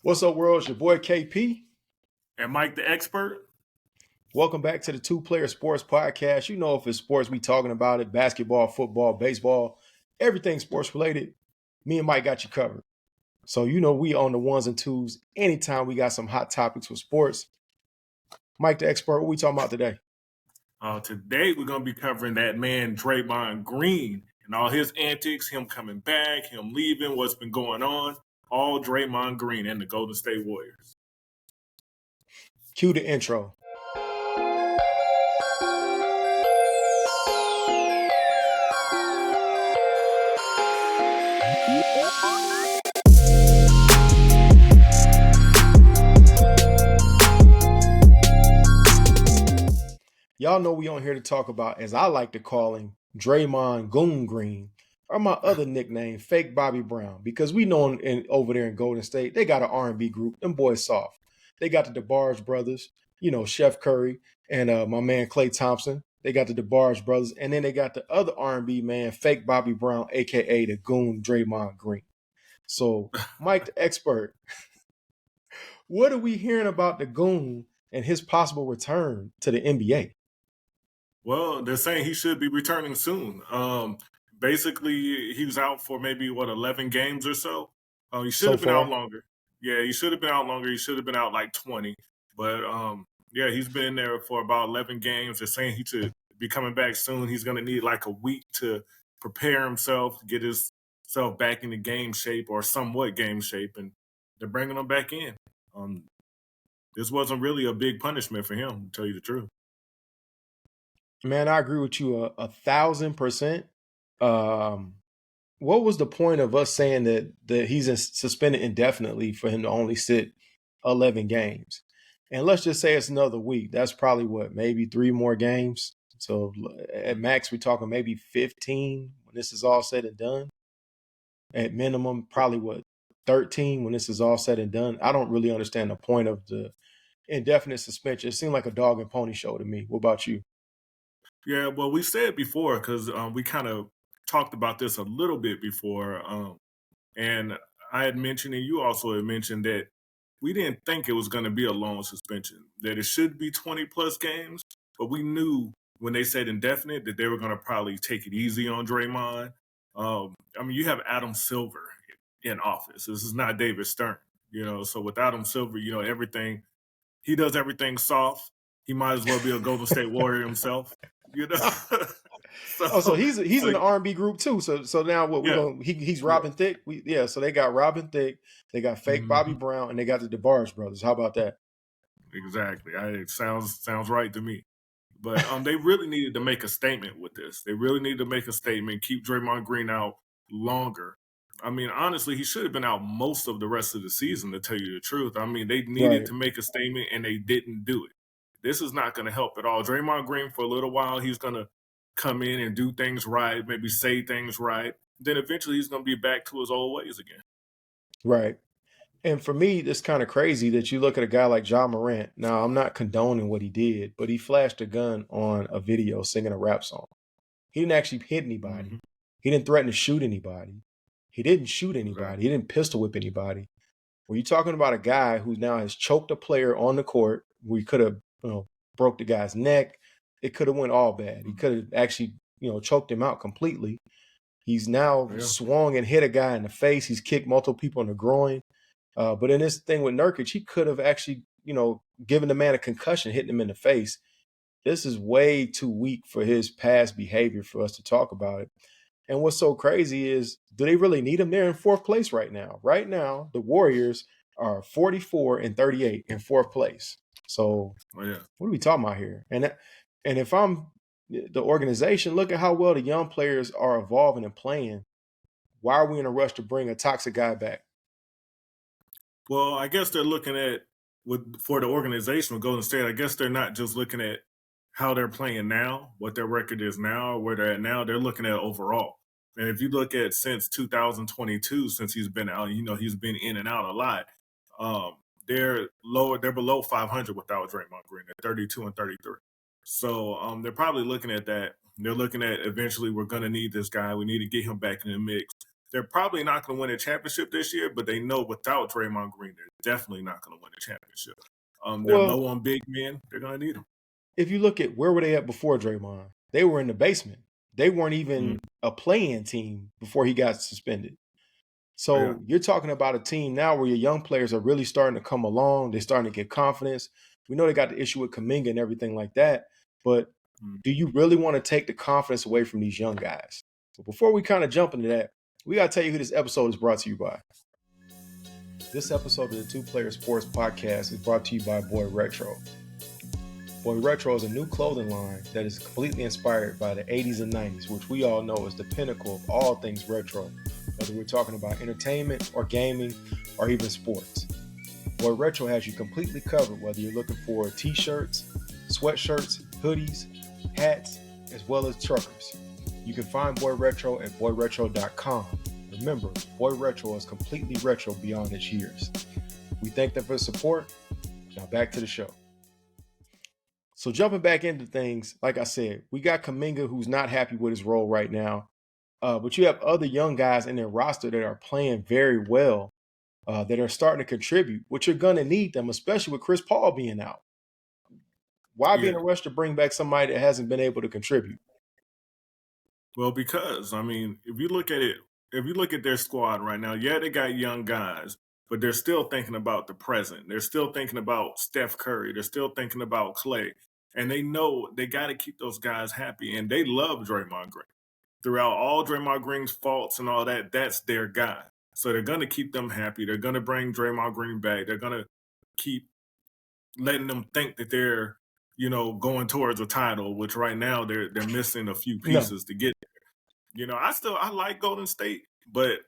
What's up, world? It's your boy KP. And Mike the expert. Welcome back to the Two Player Sports Podcast. You know, if it's sports, we talking about it: basketball, football, baseball, everything sports related. Me and Mike got you covered. So you know, we on the ones and twos. Anytime we got some hot topics for sports, Mike the expert. What we talking about today? Today we're gonna be covering that man Draymond Green and all his antics, him coming back, him leaving, what's been going on. All Draymond Green and the Golden State Warriors. Cue the intro. Y'all know we on here to talk about, as I like to call him, Draymond Goon Green, or my other nickname, Fake Bobby Brown, because we know over there in Golden State, they got an R&B group. Them boys soft. They got the DeBarge brothers, you know, Chef Curry and my man Klaythompson. They got the DeBarge brothers, and then they got the other R&B man, Fake Bobby Brown, aka the Goon Draymond Green. So, Mike the expert, what are we hearing about the Goon and his possible return to the NBA? Well, they're saying he should be returning soon. Basically, he was out for maybe 11 games or so. He should So have been out far, longer. Yeah, he should have been out longer. He should have been out like 20. But yeah, he's been there for about 11 games. They're saying he should be coming back soon. He's going to need like a week to prepare himself, get himself back into game shape or somewhat game shape, and they're bringing him back in. Um, this wasn't really a big punishment for him, to tell you the truth. man, I agree with you 1,000%. Um, what was the point of us saying that he's suspended indefinitely for him to only sit 11 games? And let's just say it's another week. That's probably what, maybe 3 more games. So at max, we're talking maybe 15 when this is all said and done. At minimum, probably what, 13 when this is all said and done. I don't really understand the point of the indefinite suspension. It seemed like a dog and pony show to me. What about you? Yeah, well, we said before because we kind of talked about this a little bit before, and I had mentioned, and you also had mentioned that we didn't think it was going to be a long suspension, that it should be 20 plus games, but we knew when they said indefinite that they were going to probably take it easy on Draymond. I mean, you have Adam Silver in office. This is not David Stern, so with Adam Silver, everything he does everything soft. He might as well be a Golden State Warrior himself, you know. Oh, so so, he's so in the R&B group too. So now what we yeah, going he's yeah, Robin Thicke. So they got Robin Thicke, they got fake Bobby hmm Brown, and they got the DeBarge brothers. How about that? exactly. It sounds right to me. But they really needed to make a statement with this. They really needed to make a statement, keep Draymond Green out longer. I mean, honestly, he should have been out most of the rest of the season, to tell you the truth. I mean, they needed Right. to make a statement and they didn't do it. This is not going to help at all. Draymond Green, for a little while, he's going to come in and do things right, maybe say things right. Then eventually he's going to be back to his old ways again. Right. And for me, it's kind of crazy that you look at a guy like John Morant. Now, I'm not condoning what he did, but he flashed a gun on a video singing a rap song. He didn't actually hit anybody. Mm-hmm. He didn't threaten to shoot anybody. He didn't shoot anybody. Exactly. He didn't pistol whip anybody. Were you talking about a guy who now has choked a player on the court? We could have, broke the guy's neck. It could have went all bad. He could have actually, choked him out completely. He's now Yeah. swung and hit a guy in the face. He's kicked multiple people in the groin. But in this thing with Nurkic, he could have actually, given the man a concussion, hitting him in the face. This is way too weak for his past behavior for us to talk about it. And what's so crazy is, do they really need him? They're in fourth place right now. Right now, the Warriors are 44 and 38 in fourth place. So Oh, yeah. what are we talking about here? And if I'm the organization, look at how well the young players are evolving and playing. Why are we in a rush to bring a toxic guy back? Well, I guess they're looking at for the organization with Golden State. I guess they're not just looking at how they're playing now, what their record is now, where they're at now. They're looking at overall. And if you look at since 2022, since he's been out, he's been in and out a lot. Um, they're lower. They're below 500 without Draymond Green. They're 32 and 33. So they're probably looking at that. They're looking at eventually we're going to need this guy. We need to get him back in the mix. They're probably not going to win a championship this year, but they know without Draymond Green, definitely not going to win a championship. They're Well, low on big men. They're going to need them. if you look at where were they at before Draymond, they were in the basement. They weren't Mm, even a play-in team before he got suspended. yeah. So you're talking about a team now where your young players are really starting to come along. They're starting to get confidence. We know they got the issue with Kaminga and everything like that, but Mm. do you really want to take the confidence away from these young guys? So before we kind of jump into that, we got to tell you who this episode is brought to you by. This episode of the Two Player Sports Podcast is brought to you by Boy Retro. Boy Retro is a new clothing line that is completely inspired by the 80s and 90s, which we all know is the pinnacle of all things retro, whether we're talking about entertainment or gaming or even sports. Boy Retro has you completely covered, whether you're looking for t-shirts, sweatshirts, hoodies, hats, as well as truckers. You can find Boy Retro at boyretro.com. Remember, Boy Retro is completely retro beyond its years. We thank them for the support. Now back to the show. So jumping back into things, like I said, we got Kaminga who's not happy with his role right now. But you have other young guys in their roster that are playing very well, that are starting to contribute, which you're going to need them, especially with Chris Paul being out. Why be in Yeah. a rush to bring back somebody that hasn't been able to contribute? Well, because I mean, if you look at it, if you look at their squad right now, yeah, they got young guys, but they're still thinking about the present. They're still thinking about Steph Curry. They're still thinking about Clay, and they know they got to keep those guys happy. And they love Draymond Green. Throughout all Draymond Green's faults and all that, that's their guy. So they're gonna keep them happy. They're gonna bring Draymond Green back. They're gonna keep letting them think that they're, going towards a title, which right now they're missing a few No, pieces to get. I like Golden State, but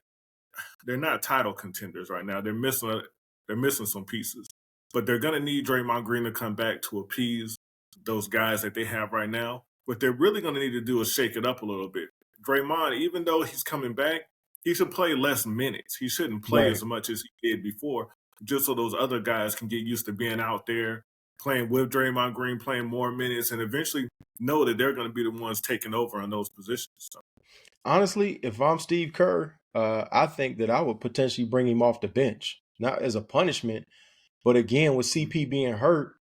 they're not title contenders right now. They're missing some pieces. But they're gonna need Draymond Green to come back to appease those guys that they have right now. What they're really gonna need to do is shake it up a little bit. Draymond, even though he's coming back, he should play less minutes. He shouldn't play right. as much as he did before, just so those other guys can get used to being out there, playing with Draymond Green, playing more minutes, and eventually know that they're going to be the ones taking over on those positions. So, Honestly, if I'm Steve Kerr, I think that I would potentially bring him off the bench, not as a punishment, but again with CP being hurt,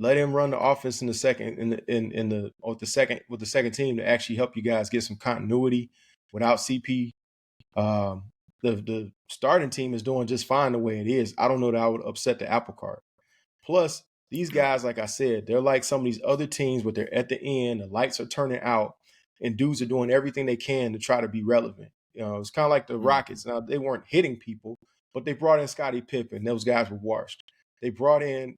let him run the offense in the second in the with the second team to actually help you guys get some continuity without CP. Um, the starting team is doing just fine the way it is. I don't know that I would upset the apple cart. Plus, these guys, like I said, they're like some of these other teams, but they're at the end. The lights are turning out, and dudes are doing everything they can to try to be relevant. It's kind of like the mm, Rockets. Now they weren't hitting people, but they brought in Scottie Pippen. Those guys were washed. They brought in,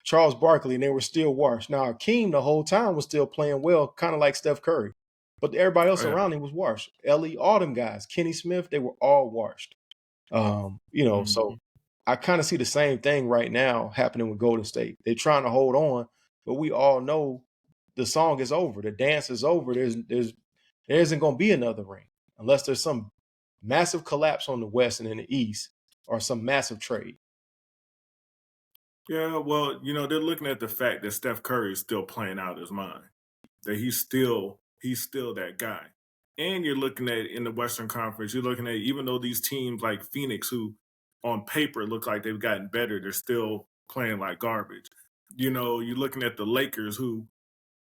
Charles Barkley, and they were still washed. Now Akeem the whole time was still playing well, kind of like Steph Curry, but everybody oh else yeah. around him was washed. Ellie, all them guys, Kenny Smith, they were all washed. So Mhm. I kind of see the same thing right now happening with Golden State. They're trying to hold on, but we all know the song is over. The dance is over. There isn't going to be another ring unless there's some massive collapse on the West and in the East or some massive trade. Yeah, well, they're looking at the fact that Steph Curry is still playing out his mind. That he's still that guy. And you're looking at in the Western Conference, you're looking at even though these teams like Phoenix, who on paper look like they've gotten better, they're still playing like garbage. You're looking at the Lakers, who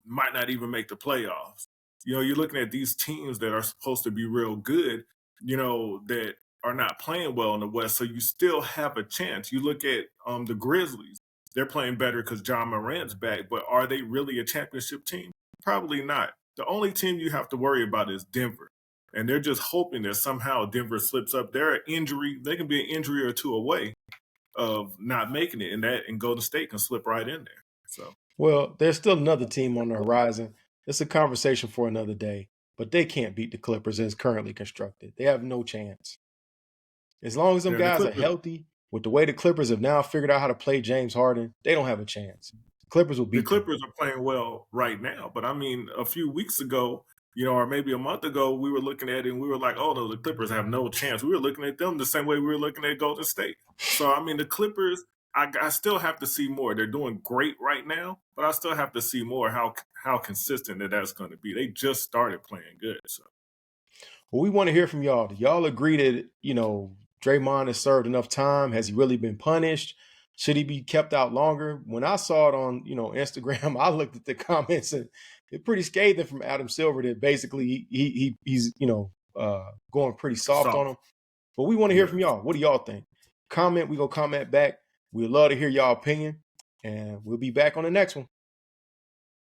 might not even make the playoffs. You're looking at these teams that are supposed to be real good, that are not playing well in the West. So you still have a chance. You look at the Grizzlies; they're playing better because John Morant's back. But are they really a championship team? Probably not. The only team you have to worry about is Denver, and they're just hoping that somehow Denver slips up. They're an injury; they can be an injury or two away of not making it, and Golden State can slip right in there. So. Well, there's still another team on the horizon. It's a conversation for another day, but they can't beat the Clippers as currently constructed. They have no chance. As long as them Yeah, the guys are Clippers. healthy, with the way the Clippers have now figured out how to play James Harden, they don't have a chance. The Clippers will The beat them. Clippers are playing well right now, but I mean, a few weeks ago, or maybe a month ago, we were looking at it and we were like, "Oh no, the Clippers have no chance." We were looking at them the same way we were looking at Golden State. So I mean, the Clippers, I still have to see more. They're doing great right now, but I still have to see more how consistent that's going to be. They just started playing good, so Well, we want to hear from y'all. Do y'all agree that, Draymond has served enough time? Has he really been punished? Should he be kept out longer? When I saw it on, Instagram, I looked at the comments and it's pretty scathing from Adam Silver that basically he's going pretty soft on Soft. him. But we want to hear Yeah. from y'all. What do y'all think? Comment. We gonna comment back. We'd love to hear y'all opinion, and we'll be back on the next one.